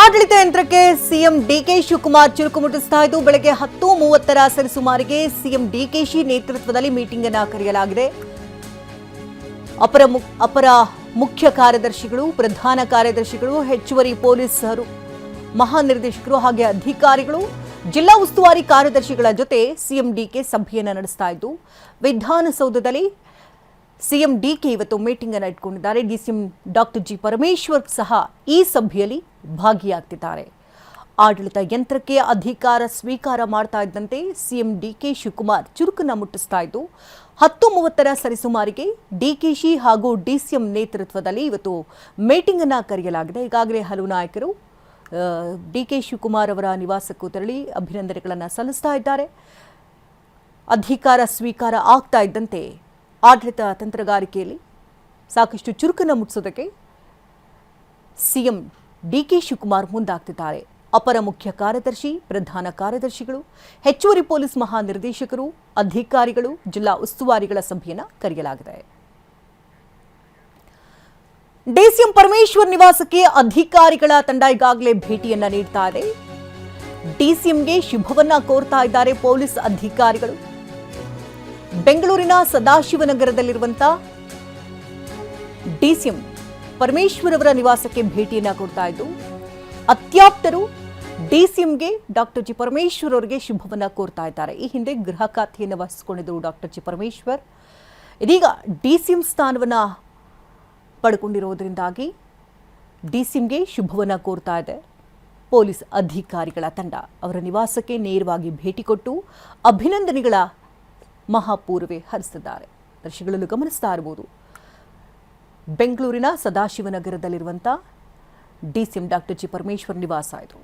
ಆಡಳಿತ ಯಂತ್ರಕ್ಕೆ CM DK Shivakumar ಚುರುಕು ಮುಟ್ಟಿಸ್ತಾ ಇದ್ದು ಬೆಳಗ್ಗೆ 10:30 ಸರಿಸುಮಾರಿಗೆ ಸಿಎಂ ಡಿಕೆಶಿ ನೇತೃತ್ವದಲ್ಲಿ ಮೀಟಿಂಗ್ ಅನ್ನು ಕರೆಯಲಾಗಿದೆ. ಅಪರ ಮುಖ್ಯ ಕಾರ್ಯದರ್ಶಿಗಳು, ಪ್ರಧಾನ ಕಾರ್ಯದರ್ಶಿಗಳು, ಹೆಚ್ಚುವರಿ ಪೊಲೀಸರು, ಮಹಾನಿರ್ದೇಶಕರು ಹಾಗೆ ಅಧಿಕಾರಿಗಳು, ಜಿಲ್ಲಾ ಉಸ್ತುವಾರಿ ಕಾರ್ಯದರ್ಶಿಗಳ ಜೊತೆ ಸಿಎಂ ಡಿಕೆ ಸಭೆಯನ್ನು ನಡೆಸ್ತಾ ಇದ್ದು ವಿಧಾನಸೌಧದಲ್ಲಿ ಸಿಎಂ ಡಿಕೆ ಇವತ್ತು ಮೀಟಿಂಗ್ ಅನ್ನು ಇಟ್ಕೊಂಡಿದ್ದಾರೆ. ಡಿಸಿಎಂ ಡಾಕ್ಟರ್ ಜಿ ಪರಮೇಶ್ವರ್ ಸಹ ಈ ಸಭೆಯಲ್ಲಿ ಭಾಗಿಯಾಗ್ತಿದ್ದಾರೆ. ಆಡಳಿತ ಯಂತ್ರಕ್ಕೆ ಅಧಿಕಾರ ಸ್ವೀಕಾರ ಮಾಡ್ತಾ ಇದ್ದಂತೆ ಸಿಎಂ ಡಿಕೆ ಶಿವಕುಮಾರ್ ಚುರುಕನ್ನು ಮುಟ್ಟಿಸ್ತಾ ಇದ್ದು 10:30 ಸರಿಸುಮಾರಿಗೆ ಡಿಕೆಶಿ ಹಾಗೂ ಡಿಸಿಎಂ ನೇತೃತ್ವದಲ್ಲಿ ಇವತ್ತು ಮೀಟಿಂಗ್ ಅನ್ನು ಕರೆಯಲಾಗಿದೆ. ಈಗಾಗಲೇ ಹಲವು ನಾಯಕರು ಡಿಕೆ ಶಿವಕುಮಾರ್ ಅವರ ನಿವಾಸಕ್ಕೂ ತೆರಳಿ ಅಭಿನಂದನೆಗಳನ್ನು ಸಲ್ಲಿಸ್ತಾ ಇದ್ದಾರೆ. ಅಧಿಕಾರ ಸ್ವೀಕಾರ ಆಗ್ತಾ ಇದ್ದಂತೆ ಆಡಳಿತ ತಂತ್ರಗಾರಿಕೆಯಲ್ಲಿ ಸಾಕಷ್ಟು ಚುರುಕನ್ನು ಮುಟ್ಟಿಸೋದಕ್ಕೆ ಸಿಎಂ ಡಿಕೆ ಶಿವಕುಮಾರ್ ಮುಂದಾಗ್ತಿದ್ದಾರೆ. ಅಪರ ಮುಖ್ಯ ಕಾರ್ಯದರ್ಶಿ, ಪ್ರಧಾನ ಕಾರ್ಯದರ್ಶಿಗಳು, ಹೆಚ್ಚುವರಿ ಪೊಲೀಸ್ ಮಹಾನಿರ್ದೇಶಕರು, ಅಧಿಕಾರಿಗಳು, ಜಿಲ್ಲಾ ಉಸ್ತುವಾರಿಗಳ ಸಭೆಯನ್ನು ಕರೆಯಲಾಗಿದೆ. ಡಿಸಿಎಂ ಪರಮೇಶ್ವರ್ ನಿವಾಸಕ್ಕೆ ಅಧಿಕಾರಿಗಳ ತಂಡ ಈಗಾಗಲೇ ಭೇಟಿಯನ್ನ ನೀಡ್ತಾ ಇದೆ. ಡಿಸಿಎಂಗೆ ಶುಭವನ್ನ ಕೋರ್ತಾ ಇದ್ದಾರೆ ಪೊಲೀಸ್ ಅಧಿಕಾರಿಗಳು. ಬೆಂಗಳೂರಿನ ಸದಾಶಿವನಗರದಲ್ಲಿರುವಂತಹ ಡಿಸಿಎಂ ಪರಮೇಶ್ವರ್ ಅವರ ನಿವಾಸಕ್ಕೆ ಭೇಟಿಯನ್ನ ಕೊಡ್ತಾ ಇದ್ದು ಅತ್ಯಾಪ್ತರು ಡಿಸಿಎಂಗೆ ಡಾಕ್ಟರ್ ಜಿ ಪರಮೇಶ್ವರ್ ಅವರಿಗೆ ಶುಭವನ್ನ ಕೋರ್ತಾ ಇದ್ದಾರೆ. ಈ ಹಿಂದೆ ಗೃಹ ಖಾತೆಯನ್ನು ವಹಿಸಿಕೊಂಡಿದ್ದರು ಡಾಕ್ಟರ್ ಜಿ ಪರಮೇಶ್ವರ್. ಇದೀಗ ಡಿಸಿಎಂ ಸ್ಥಾನವನ್ನ ಪಡ್ಕೊಂಡಿರೋದ್ರಿಂದಾಗಿ ಡಿಸಿಎಂಗೆ ಶುಭವನ್ನ ಕೋರ್ತಾ ಇದೆ ಪೊಲೀಸ್ ಅಧಿಕಾರಿಗಳ ತಂಡ. ಅವರ ನಿವಾಸಕ್ಕೆ ನೇರವಾಗಿ ಭೇಟಿ ಕೊಟ್ಟು ಅಭಿನಂದನೆಗಳ ಮಹಾಪೂರ್ವೆ ಹರಿಸಿದ್ದಾರೆ. ದರ್ಶಕಗಳು ಗಮನಿಸ್ತಾ ಇರಬಹುದು, ಬೆಂಗಳೂರಿನ ಸದಾಶಿವನಗರದಲ್ಲಿರುವಂಥ ಡಿಸಿಎಂ ಡಾಕ್ಟರ್ ಜಿ ಪರಮೇಶ್ವರ್ ನಿವಾಸ ಇದು.